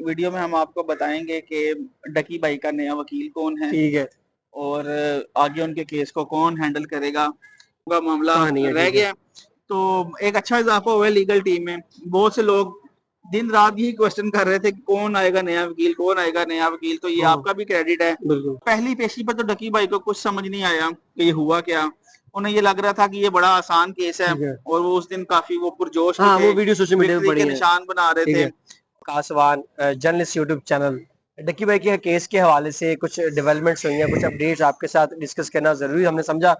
Video में हम आपको बताएंगे कि डकी भाई का नया वकील कौन है। ठीक है। और आगे उनके केस को कौन हैंडल करेगा, का मामला कहानी है, रह ठीक है। गया। तो एक अच्छा इजाफा हुआ है लीगल टीम में। बहुत से लोग दिन रात यही क्वेश्चन कर रहे थे कि कौन आएगा नया वकील, कौन आएगा नया वकील। तो ये आपका भी क्रेडिट है। बिल्कुल। पहली पेशी पर तो डकी भाई को कुछ समझ नहीं आया कि ये हुआ क्या। उन्हें ये लग रहा था कि ये बड़ा आसान केस है, ठीक है। और वो उस दिन काफी वो पुरजोश भी हाँ, थे, वो वीडियो सोशल मीडिया पे विक्ट्री पड़ी के है। निशान बना रहे ठीक थे। है। Kaswan journalist YouTube channel. Ducky भाई के केस के हवाले से कुछ डेवलपमेंट्स हुई हैं, कुछ अपडेट्स आपके साथ डिस्कस करना जरूरी हमने समझा,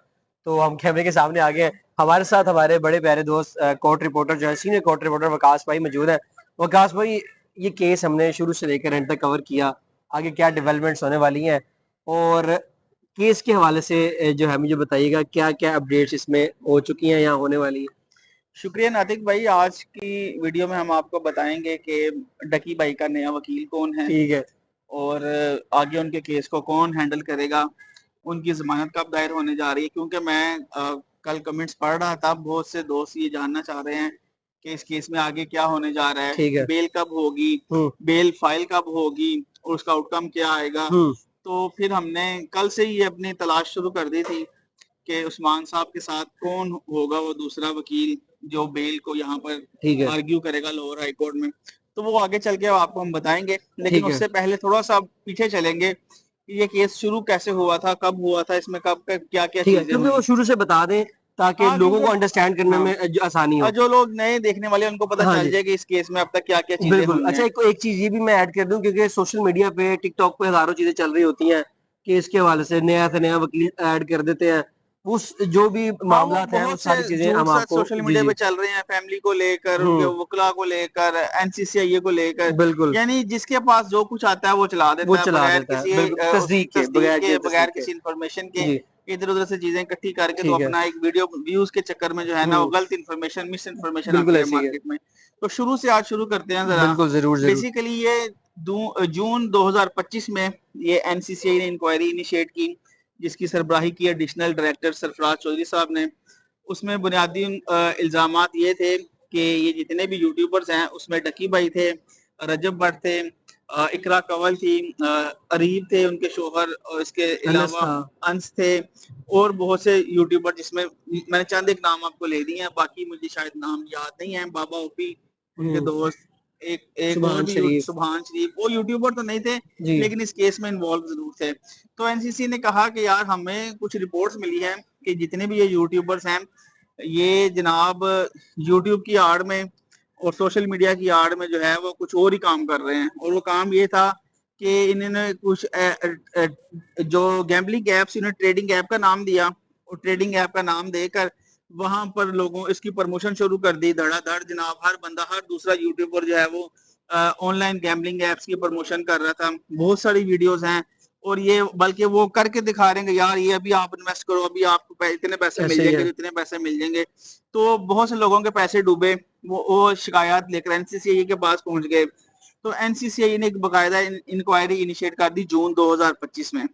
तो हम कैमरे के सामने आ गए हैं। हमारे साथ हमारे बड़े प्यारे दोस्त कोर्ट रिपोर्टर जो है, सीनियर कोर्ट रिपोर्टर वकास भाई मौजूद है। वकास भाई, ये केस हमने शुरू से लेकर एंड तक कवर किया, आगे क्या डेवलपमेंट्स होने वाली हैं, और केस के हवाले से जो है मुझे बताइएगा क्या क्या अपडेट्स इसमें हो चुकी हैं या होने वाली है। शुक्रिया नातिक भाई। आज की वीडियो में हम आपको बताएंगे कि डकी भाई का नया वकील कौन है, ठीक है। और आगे उनके केस को कौन हैंडल करेगा, उनकी जमानत कब दायर होने जा रही है। क्योंकि मैं कल कमेंट्स पढ़ रहा था, बहुत से दोस्त ये जानना चाह रहे हैं कि इस केस में आगे क्या होने जा रहा है, ठीक है। बेल कब होगी, बेल फाइल कब होगी, और उसका आउटकम क्या आएगा। तो फिर हमने कल से ही अपनी तलाश शुरू कर दी थी कि उस्मान साहब के साथ कौन होगा वो दूसरा वकील जो बेल को यहाँ पर आर्ग्यू करेगा लोअर हाई कोर्ट में। तो वो आगे चल के आपको हम बताएंगे, लेकिन उससे पहले थोड़ा सा पीछे चलेंगे कि ये केस शुरू कैसे हुआ था, कब हुआ था, इसमें कब क्या क्या ठीक है, चीजें क्योंकि वो हुई। शुरू से बता दें ताकि हाँ, लोगों क्योंकि को अंडरस्टैंड करने हाँ, में आसानी हो। और जो लोग नए देखने वाले उनको पता हाँ चल जी, जाए कि इस केस में अब तक क्या क्या चीजें बिल्कुल। हुई अच्छा, हैं। एक चीज ये भी मैं ऐड कर दूं, क्योंकि सोशल मीडिया पे टिकटॉक पे हजारों चीजें चल रही होती हैं कि इसके हवाले से नया से नया वकील ऐड कर देते हैं। उस जो भी हाँ, वो मामला हैं वो बहुत से सारी चीजें झूठ हम सच आपको सोशल जी मीडिया जी। पे चल रहे हैं, फैमिली को लेकर, उनके वकला को लेकर, एनसीसीआई को लेकर। बिल्कुल। यानी जिसके पास जो कुछ आता है वो चला वो देता है, चला बगैर देता है, किसी बिल्कुल, उसकी तस्दीक के, तस्दीक बगैर के, किसी बगैर तस्दीक के। किसी इंफॉर्मेशन के, जी। इधर उधर से चीजें इकट्ठी करके तो ठीक है। अपना एक वीडियो व्यूज के चक्कर में जो है ना वो गलत इंफॉर्मेशन, मिस इन्फॉर्मेशन आती बिल्कुल है ऐसे ही है। मार्केट में। तो शुरू से आज शुरू करते हैं जरा। बिल्कुल, जरूर जरूर। बेसिकली ये जून 2025 में ये एनसीसीआई ने इंक्वायरी इनिशिएट की, जिसकी सरबराही की एडिशनल डायरेक्टर सरफराज चौधरी साहब ने। उसमें बुनियादी इल्जामात ये थे कि ये जितने भी यूट्यूबर्स हैं उसमें डकी भाई थे, रजब भट्ट थे, इकरा कंवल थी, अरीब थे उनके शोहर, और इसके अनस अलावा था। अंस थे, और बहुत से यूट्यूबर, जिसमें मैंने चंद एक नाम आपको ले दिए हैं, बाकी मुझे शायद नाम याद नहीं है। बाबा ओपी उनके दोस्त, एक एक और सुभान भी शरीफ। सुभान शरीफ, वो यूट्यूबर तो नहीं थे जी। लेकिन इस केस में इन्वॉल्व जरूर थे। तो एनसीसी ने कहा कि यार हमें कुछ रिपोर्ट्स मिली है कि जितने भी ये यूट्यूबर्स हैं ये जनाब यूट्यूब की आड़ में और सोशल मीडिया की आड़ में जो है वो कुछ और ही काम कर रहे हैं। और वो काम ये था कि इन्होंने कुछ जो गैम्बलिंग ऐप्स, इन्होंने ट्रेडिंग ऐप का नाम दिया, और ट्रेडिंग ऐप का नाम देकर वहां पर लोगों इसकी प्रमोशन शुरू कर दी धड़ाधड़। जनाब हर बंदा, हर दूसरा यूट्यूबर जो है वो ऑनलाइन गैम्बलिंग एप्स की प्रमोशन कर रहा था। बहुत सारी वीडियोस हैं, और ये बल्कि वो करके दिखा रहे हैं यार ये अभी आप इन्वेस्ट करो, अभी आपको इतने पैसे मिल ऐसे ही जाएंगे, है। इतने पैसे मिल जाएंगे। तो बहुत से लोगों के पैसे डूबे। वो शिकायत लेकर एनसीसीआई के पास पहुंच गए। तो एनसीसीआई ने एक बाकायदा इंक्वायरी इनिशिएट कर दी जून 2025 में।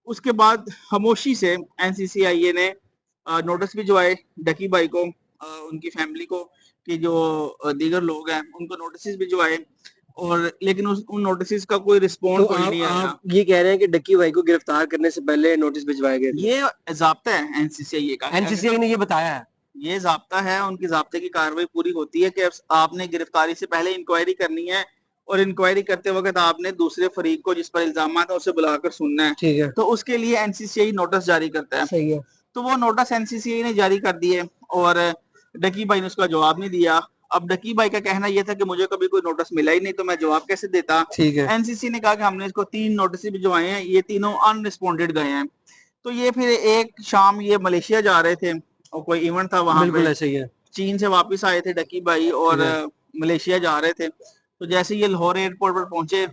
उसके बाद खामोशी से एनसीसीआई ने नोटिस भिजवाए डकी भाई को, उनकी फैमिली को, कि जो दीगर लोग हैं उनको नोटिस भिजवाए, और लेकिन उन नोटिस का कोई तो रिस्पॉन्ड कोई नहीं आया। आप ये कह रहे हैं कि डक्की भाई को गिरफ्तार करने से पहले नोटिस भिजवाए गए थे? ये जाब्ता है एनसीसीआई का, एनसीसीआई ने ये बताया है? ये जाब्ता है, उनकी जाब्ते की कार्रवाई पूरी होती है कि आपने गिरफ्तारी से पहले इंक्वायरी करनी है, और इंक्वायरी करते वक्त आपने दूसरे फरीक को जिस पर इल्जाम है उसे बुलाकर सुनना है। ठीक है। तो उसके लिए एनसीसीआई नोटिस जारी करता है। सही है। तो वो नोटिस एनसीसीआई ने जारी कर दिए, और डकी भाई ने उसका जवाब नहीं दिया। अब डकी भाई का कहना यह था कि मुझे कभी कोई नोटिस मिला ही नहीं तो मैं जवाब कैसे देता। ठीक है। एनसीसी ने कहा कि हमने इसको 3 नोटिस भिजवाए हैं, ये तीनों अनरिस्पॉन्डेड गए हैं। तो ये फिर एक शाम ये मलेशिया जा रहे थे, और कोई इवेंट था वहां बिल्कुल पे। ऐसे ही है। चीन से वापस आए थे डकी भाई, ठीक और है। मलेशिया जा रहे थे। तो जैसे ये लाहौर एयरपोर्ट पर पहुंचे,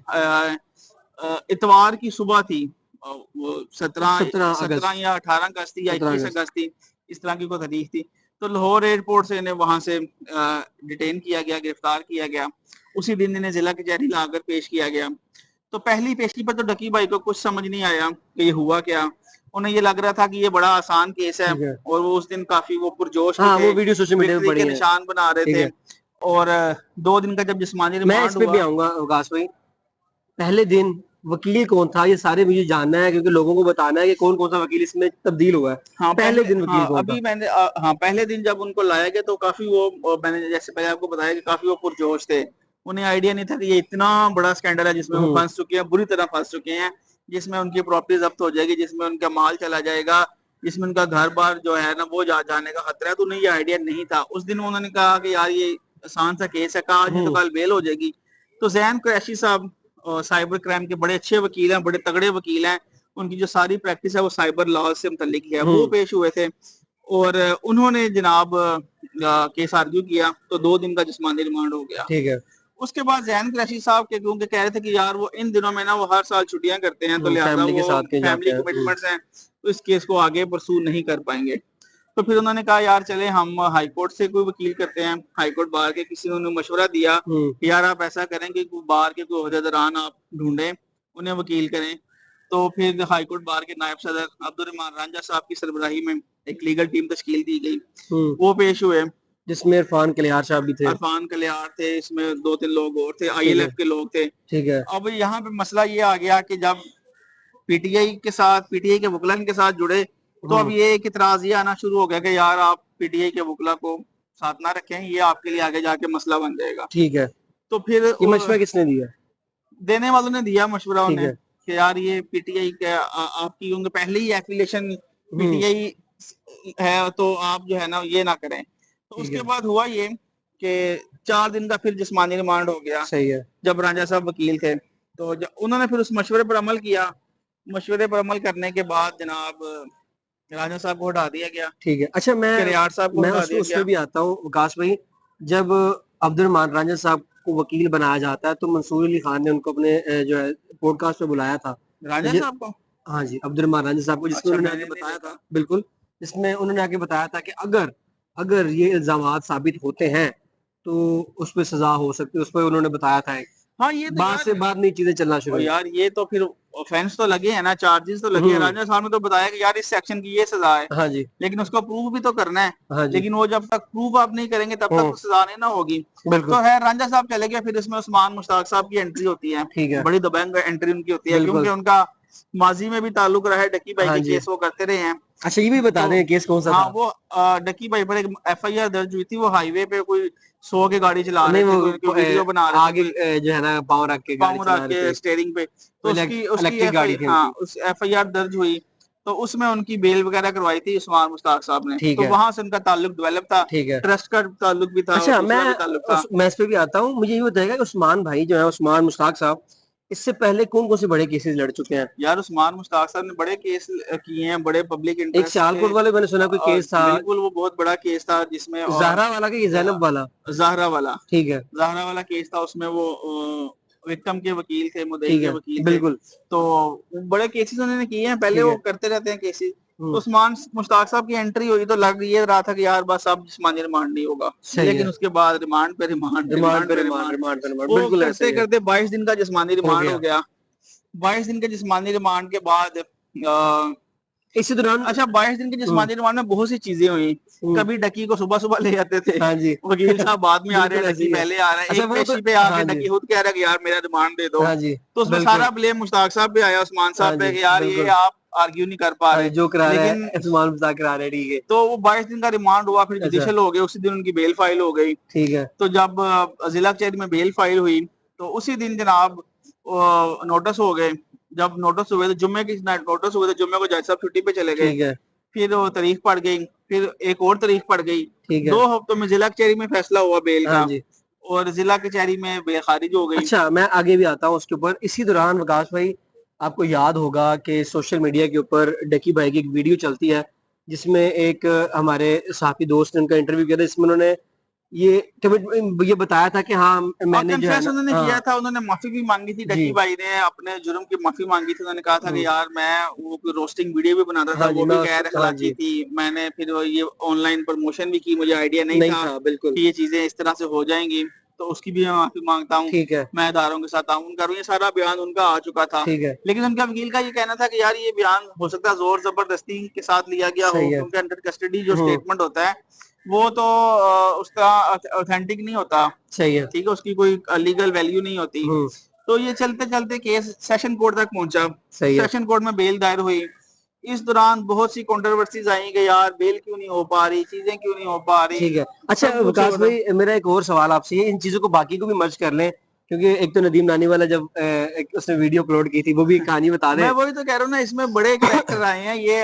इतवार की सुबह थी, वो 17 17 17 अगस्त। या 18 अगस्त थी या 17 21 अगस्त। अगस्त थी, इस तरह की कोई तारीख थी। तो लाहौर एयरपोर्ट से इन्हें वहां से डिटेन किया गया, गिरफ्तार किया गया। उसी दिन इन्हें जिला कचहरी लाकर पेश किया गया। तो पहली पेशी पर तो डकी भाई को कुछ समझ नहीं आया कि ये हुआ क्या। उन्हें ये लग रहा था कि ये बड़ा आसान केस है, ठीक है। और वो उस दिन काफी वो पुरजोश भी हाँ, थे, वो वीडियो सोशल मीडिया पे विक्ट्री पड़ी के है। निशान बना रहे ठीक थे। है। और 2 दिन का जब जिस्मानी मैं इस रिमांड पे भी हुआ। आऊंगा अवकाश भाई। पहले दिन वकील कौन था ये सारे मुझे जानना है, क्योंकि लोगों को बताना है कि कौन कौन सा वकील इसमें तब्दील हुआ है। हाँ पहले दिन वकील हाँ कौन था? अभी मैंने हाँ पहले दिन जब उनको लाया गया तो काफी मैंने जैसे पहले आपको बताया कि काफी वो पुरजोश थे। उन्हें आइडिया नहीं था कि ये इतना बड़ा स्कैंडल है जिसमें वो फंस चुके हैं, बुरी तरह फंस चुके हैं, जिसमें उनकी प्रॉपर्टी जब्त हो जाएगी, जिसमें उनका माल चला जाएगा, जिसमें उनका घर बार जो है ना वो जाने का खतरा है। तो उन्हें ये आइडिया नहीं था। उस दिन उन्होंने कहा कि यार ये आसान सा केस है, कहा आज नहीं तो कल बेल हो जाएगी। तो जैन कुरैशी साहब साइबर क्राइम के बड़े अच्छे वकील हैं, बड़े तगड़े वकील हैं, उनकी जो सारी प्रैक्टिस है वो साइबर लॉ से मुतल्लिक है, वो पेश हुए थे और उन्होंने जनाब केस आर्ग्यू किया तो 2 दिन का जिस्मानी रिमांड हो गया। ठीक है। उसके बाद जैन कुरैशी साहब के क्योंकि कह रहे थे कि यार वो इन दिनों में ना वो हर साल छुट्टियां करते हैं, तो लिहाजा फैमिली के वो साथ कहीं जाते फैमिली हैं। कमिटमेंट्स हैं, तो इस केस को आगे परसू नहीं कर पाएंगे। तो फिर उन्होंने कहा यार चले हम हाई कोर्ट से कोई वकील करते हैं। हाई कोर्ट बार के किसी ने उन्हें मशवरा दिया कि यार आप ऐसा करें कि बार के कोई ओहदेदारान आप ढूंढें, उन्हें वकील करें। तो फिर हाई कोर्ट बार के नायब सदर अब्दुर्रहमान रांझा साहब की सरबराही में एक लीगल टीम तश्कील दी गई, वो पेश हुए, जिसमें इरफान कलियार साहब भी थे। अरफान कलियार थे, इसमें 2-3 लोग और थे, ठीक है। आईएलएफ के लोग थे। ठीक है। अब यहाँ पे मसला ये आ गया कि जब पीटीआई के साथ, पीटीआई के वकला के साथ जुड़े, तो अब ये एक इतराज ये आना शुरू हो गया कि यार आप पीटीआई के वकला को साथ ना रखें, ये आपके लिए आगे जाके मसला बन जाएगा। ठीक है। तो फिर ये मशवरा किसने दिया? देने वालों ने दिया मशवरा ठीक उन्हें है। कि यार ये पीटीआई का आपकी क्योंकि पहले ही एफिलिएशन पीटीआई है, तो आप जो है ना ये ना करें। तो ठीक उसके है। बाद हुआ ये कि 4 दिन का फिर जिस्मानी रिमांड हो गया। सही है। जब रांझा साहब वकील थे तो उन्होंने फिर उस मशवरे पर अमल किया। मशवरे पर अमल करने के बाद जनाब रांझा साहब को हटा दिया गया, ठीक है। अच्छा, करियार साहब को मैं हटा उस दिया उसमें गया। भी आता हूँ वकास भाई। जब अब्दुर्रहमान रांझा साहब को वकील बनाया जाता है तो मंसूर अली खान ने उनको अपने जो है पॉडकास्ट में बुलाया था। रांझा ये साहब को? हाँ जी, अब्दुर्रहमान रांझा साहब को, जिसमें अच्छा उन्होंने मैंने आगे नहीं बताया देखा। था, बिल्कुल, जिसमें उन्होंने आगे बताया था कि अगर अगर ये इल्जामात साबित होते हैं तो उस पे सजा हो सकती है। उस पर उन्होंने बताया था। हाँ ये तो बाद यार, से बाद नई चीजें चलना शुरू और हुई। यार ये तो फिर ऑफेंस तो लगे हैं ना, चार्जेस तो लगे हैं। रांझा साहब ने तो बताया कि यार इस सेक्शन की ये सजा है, हाँ जी। लेकिन उसको प्रूव भी तो करना है। हाँ जी। लेकिन वो जब तक प्रूव आप नहीं करेंगे तब तक तो सजा नहीं ना होगी। बिल्कुल। तो है रांझा साहब चले गए, फिर इसमें उस्मान मुश्ताक साहब की एंट्री होती है। ठीक है। बड़ी दबंग एंट्री उनकी होती है, बिल्कुल। क्योंकि उनका माजी में भी ताल्लुक रहा है, डकी भाई हाँ के जी। केस वो करते रहे हैं। अच्छा, ये भी बता तो दें केस कौन सा हाँ था? वो डकी भाई पर एक एफआईआर दर्ज हुई थी। वो हाईवे पे कोई 100 की गाड़ी चला रहे नहीं, थे, वो कोई वीडियो बना रहे थे, आगे कोई जो है ना पाँव रख के गाड़ी पाँव रख चला रहे के थे। स्टेयरिंग पे। तो वो उसकी उसकी इलेक्ट्रिक गाड़ी थी हाँ उनकी। उस एफआईआर दर्ज हुई। तो उसमें उनकी बेल वगैरह करवाई थी उस्मान मुश्ताक साहब ने, ठीक तो है। वहां से उनका ताल्लुक डेवलप था। ठीक है। ट्रस्ट का ताल्लुक भी था और अच्छा, दूसरा भी ताल्लुक था। मैं इस पे भी आता हूँ। मुझे ये बताएगा कि उस्मान भाई जो है, उस्मान मुश्ताक साहब, इससे पहले कौन कौन से बड़े केसेस लड़ चुके हैं? यार उस्मान मुश्ताक साहब ने बड़े केस किए हैं, बड़े पब्लिक एक इंटरेस्ट के। सियालकोट वाले मैंने सुना कोई केस था। बिल्कुल वो बहुत बड़ा केस था जिसमें जहरा वाला कि जैनब वाला? जहरा वाला, ठीक है। जहरा वाला केस था। उसमें वो विक्टिम के वकील थे, मुद्दई ठीक के है। वकील थे। बिल्कुल। तो बड़े केसेस उन्होंने किए हैं, पहले ठीक वो है। करते रहते हैं केसेस। तो उस्मान मुश्ताक साहब की एंट्री हुई तो लग ये रहा था कि यार बस अब जिस्मानी रिमांड नहीं होगा, सही है। लेकिन उसके बाद रिमांड पे रिमांड, रिमांड रिमांड पे पे रिमांड, रिमांड, रिमांड पे रिमांड, वो बिल्कुल ऐसा करते ही है। करते 22 दिन का जिस्मानी हो रिमांड हो गया। गया। 22 दिन के जिस्मानी रिमांड के बाद इसी दौरान अच्छा 22 दिन के जिस्मानी रिमांड में बहुत सी चीजें हुई। कभी डकी को सुबह सुबह ले जाते थे, हाँ जी। वकील साहब बाद में आ रहे बिल्कुल हैं, ऐसे डकी ही है। पहले आ रहा है। अच्छा, एक वो तो पेशी पे आके हाँ जी। डकी खुद कह रहा है कि यार मेरा रिमांड दे दो। हाँ जी। तो उसमें बिल्कुल। सारा ब्लेम मुश्ताक साहब पे आया, उस्मान हाँ साहब पे जी। कि यार ये बिल्कुल। आप आर्ग्यू नहीं कर पा हाँ जी, रहे। जो करा रहा लेकिन है उस्मान मुश्ताक करा रहा है। ठीक है। तो वो 22 दिन का रिमांड हुआ, फिर अच्छा। जुडिशियल हो गए, उसी दिन उनकी बेल फाइल हो गई। ठीक है। तो जब जिला कचहरी में बेल फाइल हुई तो उसी दिन जनाब नोटिस हो गए। जब नोटिस हुए तो जुम्मे की नोटिस हुए तो जुम्मे को जज साहब छुट्टी पे चले गए। ठीक है। फिर वो तारीख पड़ गई, फिर एक और तारीख पड़ गई। ठीक है। 2 हफ्तों में जिला कचहरी में फैसला हुआ बेल हाँ का, जी। और जिला कचहरी में बेल खारिज हो गई। अच्छा, मैं आगे भी आता हूँ उसके ऊपर। इसी दौरान वकास भाई, आपको याद होगा कि सोशल मीडिया के ऊपर डकी भाई की एक वीडियो चलती है, जिसमें एक हमारे साथी दोस्त ने उनका इंटरव्यू किया था, जिसमें उन्होंने ये बताया था कि हाँ और मैंने जो है कन्फेस ना, उन्होंने किया हाँ था, उन्होंने माफी भी मांगी थी। जी। डकी भाई ने अपने जुर्म की माफी मांगी थी। उन्होंने कहा था कि यार मैं वो रोस्टिंग वीडियो भी बनाता था, हाँ जी। वो भी गैर हाँ अखलाकी जी। थी। मैंने फिर ये ऑनलाइन प्रमोशन भी की, मुझे आइडिया नहीं नहीं था था, बिल्कुल। कि ये चीजें इस तरह से हो जाएंगी, तो उसकी भी मैं माफी मांगता हूँ। ठीक है। मैं अदारों के साथ ताउन करूँ, ये सारा बयान उनका आ चुका था। ठीक है। लेकिन उनका वकील का ये कहना था कि यार ये बयान हो सकता है जोर जबरदस्ती के साथ लिया गया हो, सही है। क्योंकि अंडर कस्टडी जो स्टेटमेंट होता है वो तो उसका ऑथेंटिक नहीं होता। सही है। ठीक है, उसकी कोई लीगल वैल्यू नहीं होती। तो ये चलते चलते केस सेशन कोर्ट तक पहुंचा। सही है। सेशन कोर्ट में बेल दायर हुई। इस दौरान बहुत सी कंट्रोवर्सीज आई कि यार बेल क्यों नहीं हो पा रही, चीजें क्यों नहीं हो पा रही, ठीक है। अच्छा सब कुछ विकास हो रहा। भाई, मेरा एक और सवाल आपसे, ये इन चीजों को बाकी को भी मर्ज कर लें, क्योंकि एक तो नदीम नानी वाला जब एक उसने वीडियो अपलोड की थी, वो भी कहानी बता मैं दें। वही तो कह रहा हूँ ना, इसमें बड़े कैरेक्टर आए हैं। ये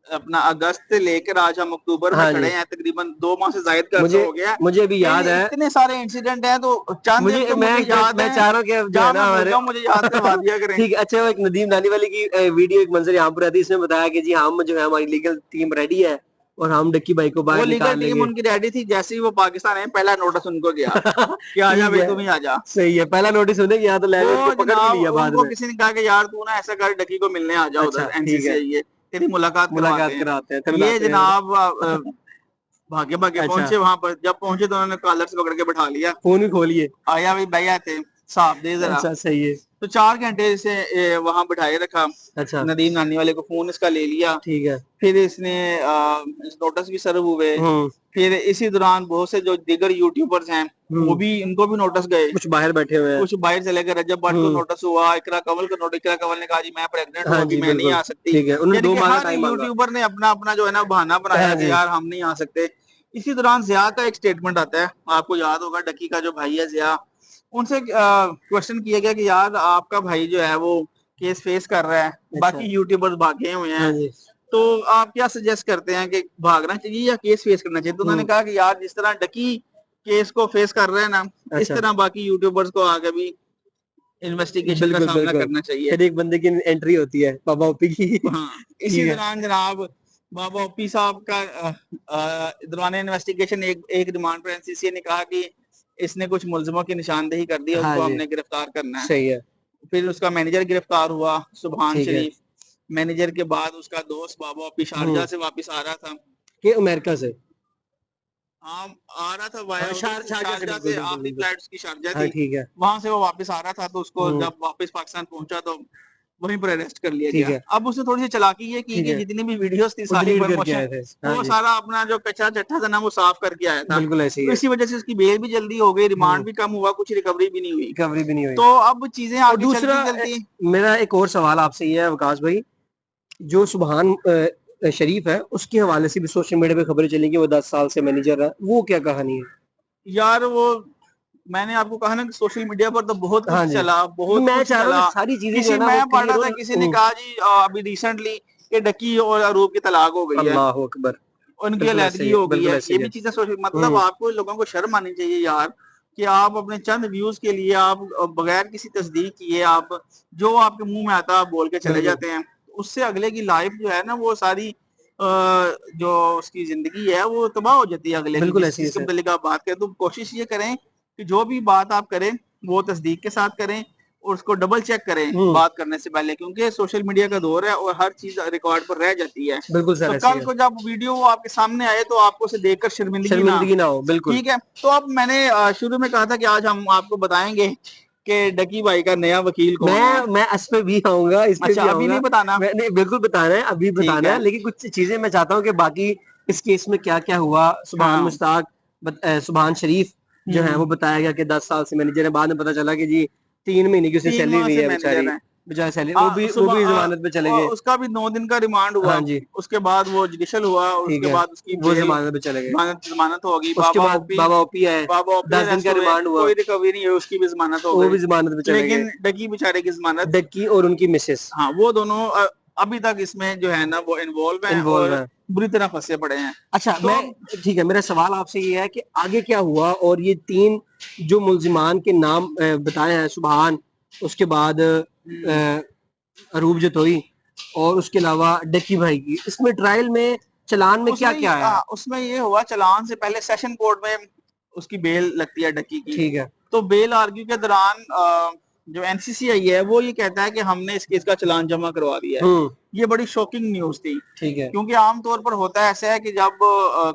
अपना अगस्त से लेकर आज हम अक्टूबर में हाँ खड़े जी। हैं, तकरीबन 2 माह से ज्यादा का अर्सा मुझे हो गया। मुझे अभी याद है, इतने सारे इंसिडेंट हैं, तो चंद एक मुझे तो मुझे याद मैं है, चाह रहा हूँ कि जो है जहाँ ना मैं भूल हमारे जाऊँ मुझे याद करवा दिया करें। ठीक है। अच्छा, वो एक नदीम नानी वाली की वीडियो एक मंजर यहाँ पर आती है, इसमें बताया कि जी हम जो है हमारी लीगल टीम रेडी है और हम डक्की भाई को वो बाहर लीगल निकाल टीम लेंगे। उनकी रेडी थी, जैसे ही वो पाकिस्तान आए पहला नोटिस उनको गया कि आजा ठीक भाई है, तुम ही आजा। सही है। पहला नोटिस होने की यहाँ तो लैब उनको वो पकड़ भी जनाब लिया बाद उनको में। किसी ने कहा कि यार तू ना ऐसा कर, डकी को मिलने आ जा, अच्छा उधर ठीक है, एनसीसीआई है, तेरी मुलाकात करवाते मुलाकात हैं। कराते हैं, ये मिलाते हैं। जनाब भागे भागे अच्छा, पहुंचे वहां पर। जब पहुंचे तो उन्होंने कॉलर से पकड़ के बैठा लिया। फोन भी खोलिए। आया भाई भैया थे, साहब दे जरा। अच्छा सही है। तो 4 घंटे से वहां बिठाए रखा। अच्छा नदीम नानी वाले को फोन इसका ले लिया। ठीक है। फिर इसने नोटिस भी सर्व हुए। हम्म फिर इसी दौरान बहुत से जो दीगर यूट्यूबर्स हैं वो हम्म भी, इनको भी नोटिस गए। कुछ बाहर बैठे हुए हैं। कुछ बाहर चले गए, रजब भट्ट को हम्म नोटिस हुआ, इकरा कंवल को नोटिस, इकरा कंवल ने कहा जी मैं प्रेग्नेंट हूँ, हाँ अभी जी मैं नहीं बिल्कुल आ सकती। ठीक है, उन्होंने यानी 2 कि माह का हर टाइम मांगा। यूट्यूबर ने अपना अपना जो है ना बहाना बनाया हाँ कि जी। यार हम नहीं आ सकते। इसी दौरान जिया का एक स्टेटमेंट आता है, आपको याद होगा, डकी का जो भाई है जिया, उनसे क्वेश्चन किया गया कि यार आपका भाई जो है वो केस फेस कर रहा है, अच्छा बाकी यूट्यूबर्स भागे हुए हाँ हैं, जी। तो आप क्या सजेस्ट करते हैं कि भागना चाहिए या केस फेस करना चाहिए? तो उन्होंने हम्म कहा कि यार जिस तरह डकी केस को फेस कर रहे हैं ना, इस अच्छा तरह बाकी यूट्यूबर्स को आगे भी इन्वेस्टिगेशन का बिल्कुल सामना बिल्कुल। करना चाहिए। फिर एक बंदे की एंट्री होती है बाबा ओपी की। हाँ, इसी ठीक है। दौरान जनाब बाबा ओपी साहब का दौरान इन्वेस्टिगेशन एक एक रिमांड पर एनसीसी ने कहा कि इसने कुछ मुलजिमों की निशानदेही कर दी है, हाँ उसको जी हमने गिरफ्तार करना है। सही है। फिर उसका मैनेजर गिरफ्तार हुआ, सुभान ठीक है। शरीफ। मैनेजर के बाद उसका दोस्त बाबा ओपी शारजा हम्म से वापस आ रहा था। के अमेरिका से। हाँ, आ रहा था वाया हाँ उधर से, शारजा से, शारजा बिल्कुल से बिल्कुल आखिरी बिल्कुल। फ्लाइट उसकी शारजा हाँ थी। ठीक है। वहां से वो वापस आ रहा था, तो उसको हम्म जब वापस पाकिस्तान पहुंचा तो वहीं पर अरेस्ट कर लिया ठीक गया। है। अब उसने थोड़ी सी चालाकी ये की ठीक कि है, जितनी भी वीडियोस थी वो सारी डिलीट करके प्रमोशन, आए थे। हाँ वो जी सारा अपना जो कच्चा चट्टा था ना वो साफ करके आया था। बिल्कुल ऐसे ही तो है। इसी वजह से उसकी बेल भी जल्दी हो गई, रिमांड हम्म भी कम हुआ, कुछ रिकवरी भी नहीं हुई। रिकवरी भी नहीं हुई। तो अब चीजें और आगे दूसरा चलती चलती। मेरा एक और सवाल आपसे ये है विकास भाई, जो सुभान शरीफ है उसके हवाले से भी सोशल मीडिया पे खबरें चली कि वो 10 साल से मैनेजर है, वो क्या कहानी है? यार वो, मैंने आपको कहा ना कि सोशल मीडिया पर तो बहुत हाँ कुछ जी, चला, क्योंकि बहुत मैं कुछ चाह रहा हूँ चला। कि सारी चीजें जो है किसी, ना वो मैं पढ़ रहा क्लियर था, हो। किसी ने कहा जी अभी रिसेंटली कि डकी और अरूप की तलाक हो गई है, अल्लाह अकबर। उनकी बिल्कुल ऐसे अलहदगी ही है, हो गई बिल्कुल है। ऐसे ये ही भी है। चीजें सोच, मतलब आपको लोगों को शर्म आनी चाहिए यार, कि आप अपने चंद व्यूज के लिए आप बगैर किसी तस्दीक किए आप जो आपके मुंह में आता है आप बोल के चले बिल्कुल जाते हैं। उससे अगले की लाइफ जो है ना वो सारी जो उसकी जिंदगी है वो तबाह हो जाती है अगले की, बिल्कुल ऐसे ही है जिसके सर। मतलब आप बात करें। तो कोशिश ये करें कि जो भी बात आप करें वो तस्दीक के साथ करें और उसको डबल चेक करें हम्म बात करने से पहले, क्योंकि सोशल मीडिया का दौर है और हर चीज रिकॉर्ड पर रह जाती है। बिल्कुल तो सर ऐसे ही कल है। को जब वीडियो आपके सामने आए तो आपको उसे देखकर शर्मिंदगी ना। शर्मिंदगी ना हो बिल्कुल। ठीक है, तो अब मैंने शुरू में कहा था कि आज हम आपको बताएंगे कि डकी भाई का नया वकील कौन है। मैं इस पे भी आऊंगा, इस पे अच्छा, भी अभी नहीं आऊंगा। बताना? मैंने बिल्कुल बताना है, अभी ठीक बताना है। है, लेकिन कुछ चीजें मैं चाहता हूँ कि बाकी इस केस में क्या क्या हुआ। सुभान हाँ। मुश्ताक सुभान शरीफ जो है वो हम्म। बताया गया कि 10 साल से मैनेजर है, बाद में पता चला कि जी 3 महीने की उसने 3 सैलरी माह ली से है बेचारी। मैनेजर है। बेचारी सैलरी, वो सुबह भी जमानत पे चले गए। उसका भी 9 दिन का रिमांड हाँ हुआ। जी उसके बाद वो जुडिशल हुआ, ठीक उसके है, बाद उसकी वो बेल, जमानत पे चले गए। जमानत हो गई। उसके बाद बाबा ओपी आए, बाबा ओपी 10 दिन अरेस्ट का हुए, रिमांड हुआ, कोई रिकवरी नहीं हुई, उसकी भी जमानत हो वो गई। भी जमानत पे चले गए। लेकिन डगी बेचारे की जमानत, डक्की और उनकी मिसेस हाँ वो दोनों अभी तक इसमें जो है ना वो इन्वॉल्व हैं इन्वॉल्व और है। बुरी तरह फंसे पड़े हैं। अच्छा तो मैं अब ठीक है, मेरा सवाल आपसे ये है कि आगे क्या हुआ, और ये 3 जो मुल्जिमान के नाम बताए हैं, सुभान, उसके बाद अरूब जतोई, और उसके अलावा डक्की भाई की, इसमें ट्रायल में चलान में क्या क्या आया है? उसमें ये हुआ, चालान से पहले सेशन कोर्ट में उसकी बेल लगती है डक्की की। ठीक है। तो बेल आर्ग्यू के दौरान जो एनसीसीआई है वो ये कहता है कि हमने इस केस का चालान जमा करवा दिया है। ये बड़ी शॉकिंग न्यूज थी, ठीक है। क्योंकि आमतौर पर होता है ऐसा है कि जब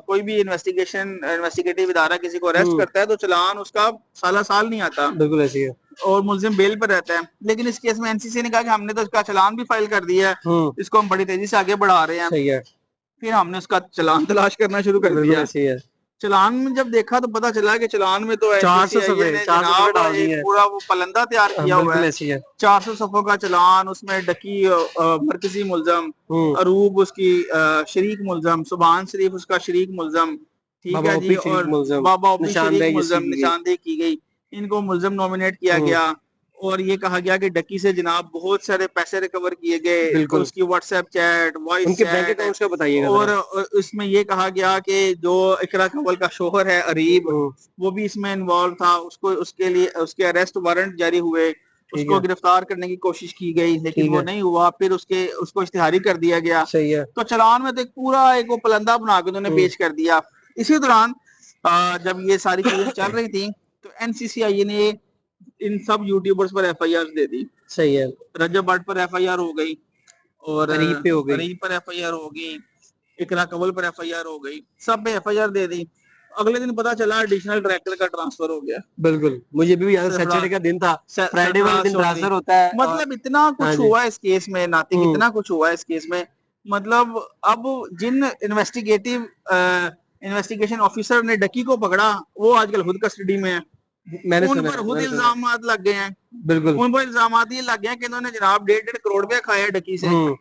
कोई भी इन्वेस्टिगेटिव इदारा किसी को अरेस्ट करता है तो चालान उसका साला साल नहीं आता बिल्कुल ऐसी है। और मुलजिम बेल पर रहता है। लेकिन इस केस में एनसीसी ने कहा कि हमने तो इसका चालान भी फाइल कर दिया है, इसको हम बड़ी तेजी से आगे बढ़ा रहे हैं। सही है। फिर हमने उसका चालान तलाश करना शुरू कर बिल्कुल दिया। ऐसी है। चलान में जब देखा तो पता चला कि चलान में तो 400 एनसीसीआई सफ़े ने 400 सफ़े जनाब डाल दी एक है। पूरा वो पलंदा तैयार किया हुआ बिल्कुल है। ऐसी है। 400 सफ़ों का चलान, उसमें डकी मरकजी मुल्ज़म, अरूब उसकी शरीक मुल्ज़म, सुभान शरीफ उसका शरीक मुल्ज़म, ठीक बाबा है जी, ओपी शरीक और मुल्ज़म, बाबा ओपी शरीक निशानदेही मुल्ज़म की गई। निशानदेही की गई। इनको मुल्ज़म नॉमिनेट किया गया और ये कहा गया कि डकी से जनाब बहुत सारे पैसे रिकवर किए गए, बिल्कुल। उसकी व्हाट्सएप चैट, वॉइस उनके बैंक चैट, अकाउंट्स का बताइएगा और ज़रा। इसमें ये कहा गया कि जो इकरा कंवल का शोहर है अरीब, वो भी इसमें इन्वॉल्व था। उसको उसके लिए उसके अरेस्ट वारंट जारी हुए, ठीक उसको है। गिरफ्तार करने की कोशिश की गई, लेकिन ठीक वो है। नहीं हुआ। फिर उसको इश्तिहारी कर दिया गया। सही है। तो चलान में तो एक पूरा एक वो पलंदा बना के उन्होंने पेश कर दिया। इसी दौरान जब ये सारी चीजें चल रही थी तो एनसीसीआई ने इन सब यूट्यूबर्स पर एफआईआर दे दी। सही है। रजब भट्ट पर एफआईआर हो गई और अरीब पे हो गई। अरीब पर एफआईआर हो गई, इकरा कंवल पर एफआईआर हो गई, सब पे एफआईआर दे दी। अगले दिन पता चला एडिशनल डायरेक्टर का ट्रांसफर हो गया। बिल्कुल, मुझे भी याद है, सरफराज सैटरडे का दिन था, फ्राइडे वाले सरफराज दिन चौधरी, ट्रांसफर होता है और मतलब इतना हाँ कुछ जी। हुआ इस केस में नातिक, इतना कुछ हुआ इस केस में। मतलब अब जिन इन्वेस्टिगेशन ऑफिसर ने डकी को पकड़ा वो आजकल खुद कस्टडी में है। मैंने उन सुना पर है, खुद मैंने सुना है। इल्जाम लग गए हैं। बिल्कुल। उन पर इल्जाम ये लग गए हैं कि इन्होंने जनाब 1.5 करोड़ रुपया खाया डकी से। ठीक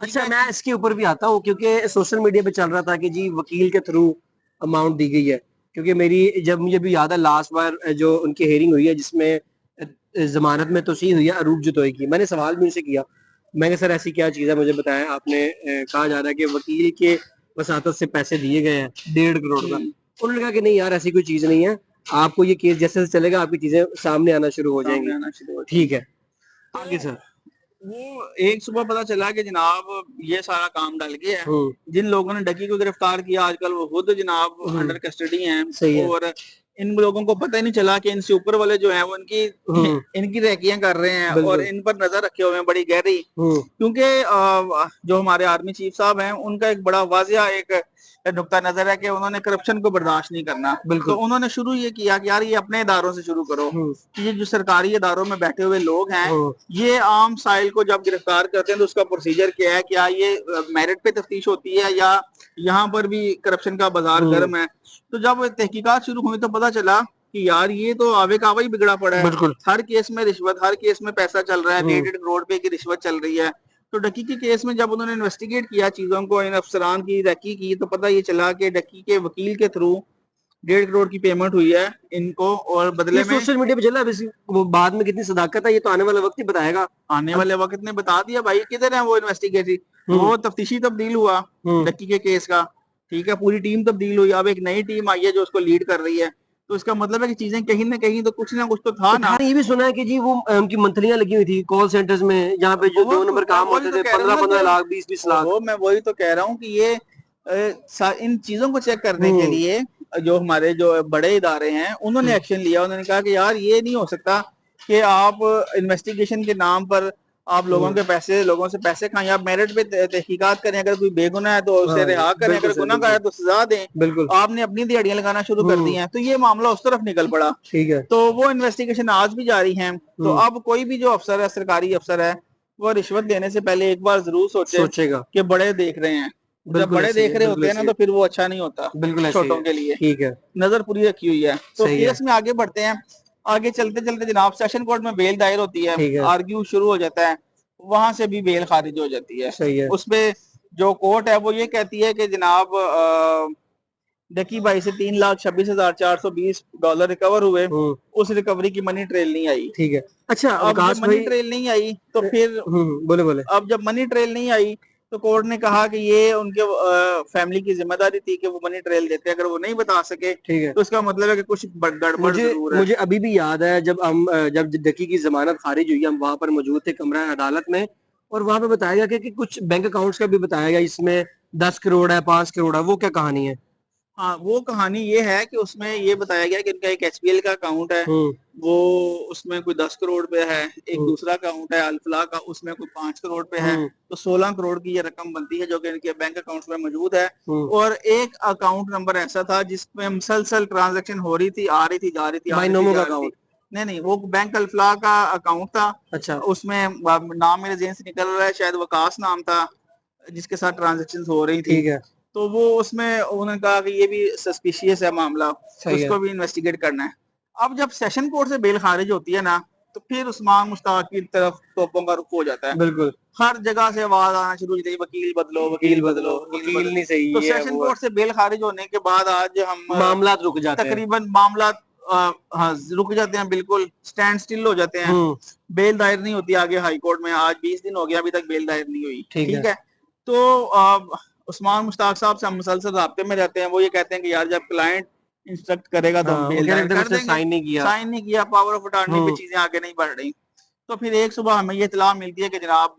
अच्छा, है मैं इसके ऊपर भी आता हूँ क्योंकि सोशल मीडिया पे चल रहा था कि जी वकील के थ्रू अमाउंट दी गई है, क्योंकि मेरी जब मुझे भी याद है लास्ट बार जो उनकी हेयरिंग हुई है जिसमें जमानत में तोसीह हुई है अरूप जतोई की, मैंने सवाल भी उनसे किया, मैंने सर ऐसी क्या चीज़ है मुझे बताएं। आपने कहा जा रहा है कि वकील के वसातत से पैसे दिए गए हैं 1.5 करोड़ का। उन्होंने कहा कि नहीं यार ऐसी कोई चीज़ नहीं है, आपको ये केस जैसे जैसे चलेगा आपकी चीजें सामने आना शुरू हो सामने जाएंगी। आना शुरू हो ठीक है, तो आगे सर। वो एक सुबह पता चला कि जनाब ये सारा काम डल गया है। जिन लोगों ने डकी को गिरफ्तार किया आजकल वो खुद जनाब अंडर कस्टडी हैं। सही है। और इन लोगों को पता ही नहीं चला कि इनसे ऊपर वाले जो हैं वो इनकी रैकियां कर रहे हैं और इन पर नजर रखे हुए हैं बड़ी गहरी। क्योंकि जो हमारे आर्मी चीफ साहब हैं उनका एक बड़ा वाजिया एक नुक्ता नजर है कि उन्होंने करप्शन को बर्दाश्त नहीं करना। तो उन्होंने शुरू ये किया कि यार ये अपने इदारों से शुरू करो। ये जो सरकारी इदारों में बैठे हुए लोग हैं ये आम साइल को जब गिरफ्तार करते हैं तो उसका प्रोसीजर क्या है, क्या ये मेरिट पे तफ्तीश होती है या यहाँ पर भी करप्शन का बाजार गर्म है। तो जब तहकीकात शुरू हुई तो पता चला कि यार ये तो आवे का आवा ही बिगड़ा पड़ा है। हर केस में रिश्वत, हर केस में पैसा चल रहा है, 1.5 करोड़ रुपए की रिश्वत चल रही है। तो डकी के केस में जब उन्होंने इन्वेस्टिगेट किया चीजों को, इन अफसरान की रैकी की, तो पता ये चला कि डकी के वकील के थ्रू 1.5 करोड़ की पेमेंट हुई है इनको और बदले में सोशल मीडिया पे चला। वो बाद में कितनी सदाकत है ये तो आने वाला वक्त ही बताएगा। आने वाले वक्त ने बता दिया भाई किधर है वो इन्वेस्टिगेटिव, वो तफ्तीशी तब्दील हुआ डक्की के केस का। ठीक है, पूरी टीम तब्दील हुई, अब एक नई टीम आई है जो उसको लीड कर रही है। तो इसका मतलब है कि चीजें कहीं ना कहीं तो कुछ ना कुछ तो था ना। ये भी सुना है कि जी वो उनकी मंथलियां लगी हुई थी कॉल सेंटर्स में जहाँ पे जो 2 नंबर काम होते थे, 15-15 लाख 20-20 लाख। मैं वही तो कह रहा हूँ कि ये इन चीजों को चेक करने के लिए जो हमारे जो बड़े इदारे हैं उन्होंने एक्शन लिया। उन्होंने कहा कि यार ये नहीं हो सकता कि आप इन्वेस्टिगेशन के नाम पर आप लोगों से पैसे खाएं। आप मेरिट पे तहकीकात करें, अगर कोई बेगुनाह है तो उसे रिहा करें, अगर गुनाहगार है तो सजा दें। आपने अपनी दिहाड़ियां लगाना शुरू कर दी हैं, तो ये मामला उस तरफ निकल पड़ा। ठीक है। तो वो इन्वेस्टिगेशन आज भी जारी है। तो अब कोई भी जो अफसर है, सरकारी अफसर है, वो रिश्वत देने से पहले एक बार जरूर सोचेगा कि बड़े देख रहे हैं। जब बड़े देख रहे होते हैं ना तो फिर वो अच्छा नहीं होता छोटों के लिए। ठीक है, नजर पूरी रखी हुई है। तो केस में आगे बढ़ते हैं। आगे चलते चलते जनाब सेशन कोर्ट में बेल दायर होती है, आर्ग्यू शुरू हो जाता है, वहां से भी बेल खारिज हो जाती है। सही है। उसपे जो कोर्ट है वो ये कहती है कि जनाब डकी भाई से $3,26,420 रिकवर हुए, उस रिकवरी की मनी ट्रेल नहीं आई। ठीक है। अच्छा, अब जब मनी ट्रेल नहीं आई तो फिर बोले अब जब मनी ट्रेल नहीं आई तो कोर्ट ने कहा कि ये उनके फैमिली की जिम्मेदारी थी कि वो मनी ट्रेल देते। अगर वो नहीं बता सके तो इसका मतलब है कि कुछ गड़बड़ जरूर है। मुझे अभी भी याद है जब डकी की जमानत खारिज हुई, हम वहां पर मौजूद थे कमरा अदालत में, और वहां पे बताया गया कि कुछ बैंक अकाउंट्स का भी बताया गया, इसमें 10 करोड़ है, 5 करोड़ है, वो क्या कहानी है? हाँ, वो कहानी ये है कि उसमें ये बताया गया कि इनका एक एचपीएल का अकाउंट है, वो उसमें कोई 10 करोड़ पे है। एक दूसरा अकाउंट है अल्फला का, उसमें कोई 5 करोड़ पे है। तो 16 करोड़ की ये रकम बनती है जो कि इनके बैंक अकाउंट में मौजूद है। और एक अकाउंट नंबर ऐसा था जिसमें मुसलसल ट्रांजेक्शन हो रही थी, आ रही थी, जा रही थी, नहीं, वो बैंक अल्फला का अकाउंट था। अच्छा, उसमें नाम मेरे जेहन से निकल रहा है, शायद वकास नाम था जिसके साथ ट्रांजेक्शन हो रही थी। तो वो उसमें उन्होंने कहा कि ये भी सस्पिशियस है मामला, सही है। उसको भी इन्वेस्टिगेट करना है। अब जब सेशन कोर्ट से बेल खारिज होती है ना, तो फिर उस्मान मुश्ताक की तरफ तोपों का रुख हो जाता है। बिल्कुल। हर जगह से आवाज आना शुरू हो जाती है, वकील बदलो, वकील वकील बदलो, बदलो, वकील वकील बदलो। नहीं सही, तो ये है सेशन वो है। कोर्ट से बेल खारिज होने के बाद आज हम मामला रुक जाते हैं। तकरीबन मामला हाँ रुक जाते हैं, बिल्कुल स्टैंड स्टिल हो जाते हैं। बेल दायर नहीं होती आगे हाई कोर्ट में। आज 20 दिन हो गया, अभी तक बेल दायर नहीं हुई। ठीक है। ठीक है। तो उस्मान मुश्ताक साहब से हम मुसलसल राब्ते में रहते हैं। वो ये कहते हैं कि यार जब क्लाइंट इंस्ट्रक्ट करेगा तो हम हाँ, वो बेल कह रहे दायर थे कर उसने देंगे। साइन नहीं किया। साइन नहीं किया, पावर ऑफ अटॉर्नी पे चीजें आगे नहीं बढ़ रही। तो फिर एक सुबह हमें ये इत्तला मिलती है कि जनाब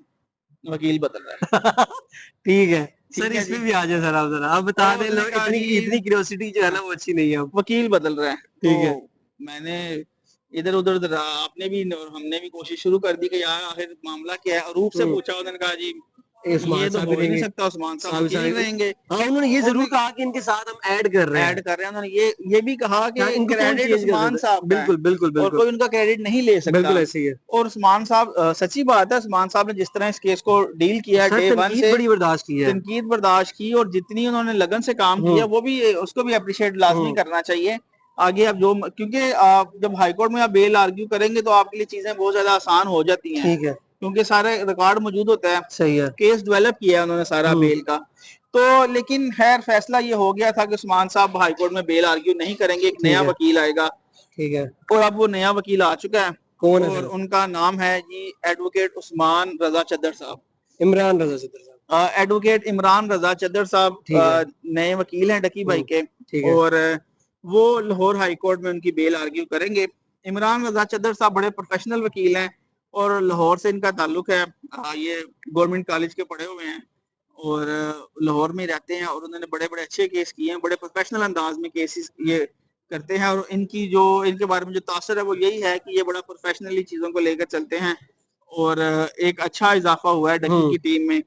वकील बदल रहा है। ठीक है सर, ठीक है इस पे जी। भी आ जाए सर, आप जरा आप बता और दें, उसने कहा इतनी जी इतनी क्यूरियोसिटी जो है ना हाँ, वो अच्छी नहीं है अब। वकील बदल रहा है। तो ठीक है। मैंने इधर उधर आपने भी और हमने भी कोशिश शुरू कर दी कि यार आखिर मामला क्या है। अरूप से पूछा, उन्होंने कहा जी उस्मान ये तो साहब भी हो ही नहीं रहेंगे, सकता, उस्मान साहब साहब वकील रहेंगे। हाँ, उन्होंने ये जरूर कहा कि इनके साथ हम ऐड कर रहे ऐड हैं। कर रहे हैं। उन्होंने ये भी कहा कि हाँ, इनको कौन क्रेडिट चेंज कर उस्मान सकता है? साहब का है बिल्कुल बिल्कुल और बिल्कुल कोई उनका क्रेडिट नहीं ले सकता। बिल्कुल ऐसे ही है। और उस्मान साहब सच्ची बात है, उस्मान साहब ने जिस तरह इस केस को डील किया सर डे वन तनकीद से, बड़ी बर्दाश्त की है। तनकीद बर्दाश्त की और जितनी उन्होंने लगन से काम किया वो भी उसको भी अप्रिशिएट लाजमी करना चाहिए। आगे आप जो, क्योंकि आप जब हाईकोर्ट में आप बेल आर्ग्यू करेंगे तो आपके लिए चीजें बहुत ज्यादा आसान हो जाती हैं, ठीक है। क्योंकि सारे रिकॉर्ड मौजूद होता है। सही है। केस डेवलप किया है उन्होंने सारा बेल का। तो लेकिन खैर फैसला ये हो गया था कि उस्मान साहब हाईकोर्ट में बेल आर्ग्यू नहीं करेंगे, एक ठीक नया है। वकील आएगा। ठीक है। और अब वो नया वकील आ चुका है कौन है और सर? उनका नाम है जी एडवोकेट उस्मान रजा चद्दर साहब। इमरान रजा सदर साहब। एडवोकेट इमरान रजा चद्दर साहब ठीक है। नए वकील हैं डकी भाई के। ठीक है। और वो लाहौर हाई कोर्ट में उनकी बेल आर्ग्यू करेंगे। इमरान रजा चद्दर साहब बड़े प्रोफेशनल वकील हैं और लाहौर से इनका ताल्लुक है। ये गवर्नमेंट कॉलेज के पढ़े हुए हैं और लाहौर में रहते हैं और उन्होंने बड़े बड़े अच्छे केस किए हैं, बड़े प्रोफेशनल अंदाज में केसेस ये करते हैं। और इनकी जो इनके बारे में जो तासर है वो यही है कि ये बड़ा प्रोफेशनली चीजों को लेकर चलते हैं और एक अच्छा इजाफा हुआ है डकी की टीम में।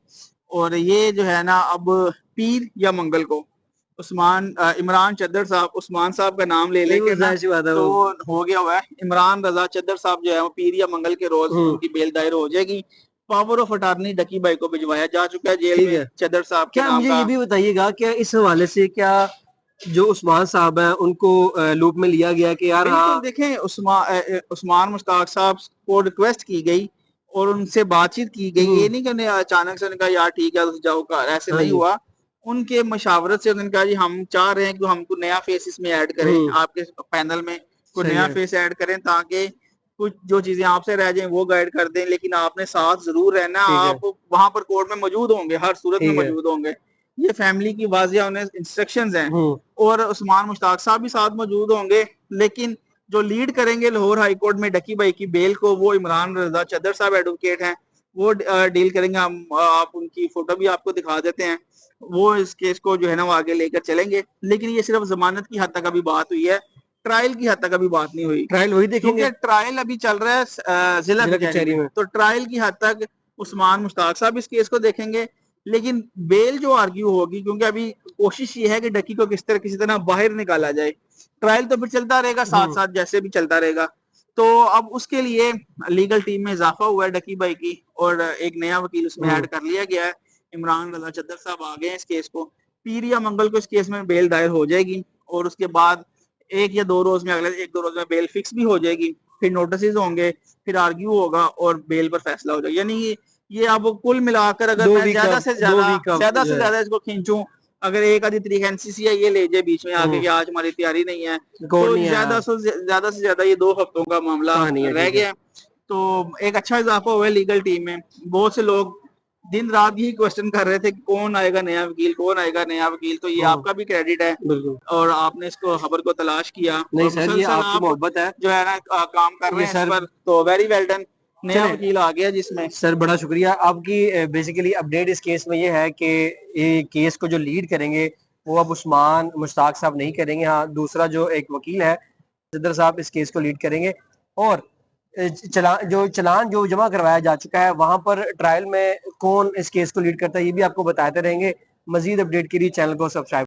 और ये जो है ना, अब पीर या मंगल को इमरान चद्दर साहब, उस्मान साहब का नाम ले लेके ना, तो वो हो गया हुआ है। इमरान रजा चद्दर साहब जो है वो पीर या मंगल के रोज उनकी बेल दायर हो जाएगी। पावर ऑफ अटॉर्नी डकी भाई को भिजवाया जा चुका है जेल में चद्दर साहब के क्या नाम मुझे का। ये भी बताइएगा क्या इस हवाले से क्या जो उस्मान साहब हैं उनको लूप में लिया गया कि यार बिल्कुल हाँ देखें, उस्मान मुश्ताक साहब को रिक्वेस्ट की गई और उनसे बातचीत की गई। ये नहीं कि उन्हें अचानक से उन्होंने कहा यार ठीक है तो जाओ घर, ऐसे हाँ नहीं जी हुआ। उनके मशावरत से उन्होंने कहा जी हम चाह रहे हैं कि हमको नया फेस इसमें ऐड करें, आपके पैनल में कोई सही नया है। फेस ऐड करें ताकि कुछ जो चीजें आपसे रह जाएं वो गाइड कर दें, लेकिन आपने साथ जरूर रहना। ठीक है। आप वहां पर कोर्ट में मौजूद होंगे, हर सूरत में ठीक है। मौजूद होंगे। ये फैमिली की वाजिया उन्हें इंस्ट्रक्शंस हैं। और उस्मान मुश्ताक साहब भी साथ मौजूद होंगे, लेकिन जो लीड करेंगे लाहौर हाई कोर्ट में डकी भाई की बेल को, वो इमरान रजा चद्दर साहब एडवोकेट हैं। वो डील करेंगे। हम आप उनकी फोटो भी आपको दिखा देते हैं। वो इस केस को जो है ना वो आगे लेकर चलेंगे। लेकिन ये सिर्फ जमानत की हद तक अभी बात हुई है, ट्रायल की हद तक अभी बात नहीं हुई, ट्रायल वही देखेंगे क्योंकि ट्रायल अभी चल रहा है जिला कचहरी में। तो ट्रायल की हद तक उस्मान मुश्ताक साहब इस केस को देखेंगे, लेकिन बेल जो आर्ग्यू होगी, क्योंकि अभी कोशिश ये है कि डकी को किसी तरह बाहर निकाला जाए। ट्रायल तो फिर चलता रहेगा साथ साथ, जैसे भी चलता रहेगा। तो अब उसके लिए लीगल टीम में इजाफा हुआ है डकी भाई की और एक नया वकील उसमें ऐड कर लिया गया है। इमरान रजा चद्दर साहब आ गए हैं इस केस को। पीर या मंगल को इस केस में बेल दायर हो जाएगी और उसके बाद एक या दो रोज में, अगले एक दो रोज में बेल फिक्स भी हो जाएगी। फिर नोटिस होंगे, फिर आर्ग्यू होगा और बेल पर फैसला हो जाएगा। यानी ये अब कुल मिलाकर अगर मैं ज्यादा से ज्यादा इसको खींचूं, अगर एक आधी तारीख एनसीसीआई ये ले जाए बीच में आके कि आज हमारी तैयारी नहीं है, तो ज्यादा से ज्यादा ये 2 हफ्तों का मामला रह गया। तो एक अच्छा इजाफा हुआ है लीगल टीम में। बहुत से लोग दिन रात यही क्वेश्चन कर रहे थे कि कौन आएगा नया वकील, कौन आएगा नया वकील। तो ये आपका भी क्रेडिट है और आपने इसको खबर को तलाश किया नहीं और सर, ये मुसलसल आपकी आप मोहब्बत है जो है ना काम कर रहे हैं इस पर, तो वेरी वेल डन। नया वकील आ गया जिसमें सर बड़ा शुक्रिया आपकी। बेसिकली अपडेट इस केस में ये है कि ये केस को जो लीड करेंगे वो अब उस्मान मुश्ताक साहब नहीं करेंगे। हाँ, दूसरा जो एक वकील है सिद्दर साहब इस केस को लीड करेंगे। और चलान जो जमा करवाया जा चुका है वहां पर ट्रायल में कौन इस केस को लीड करता है ये भी आपको बताते रहेंगे। मजीद अपडेट के लिए चैनल को सब्सक्राइब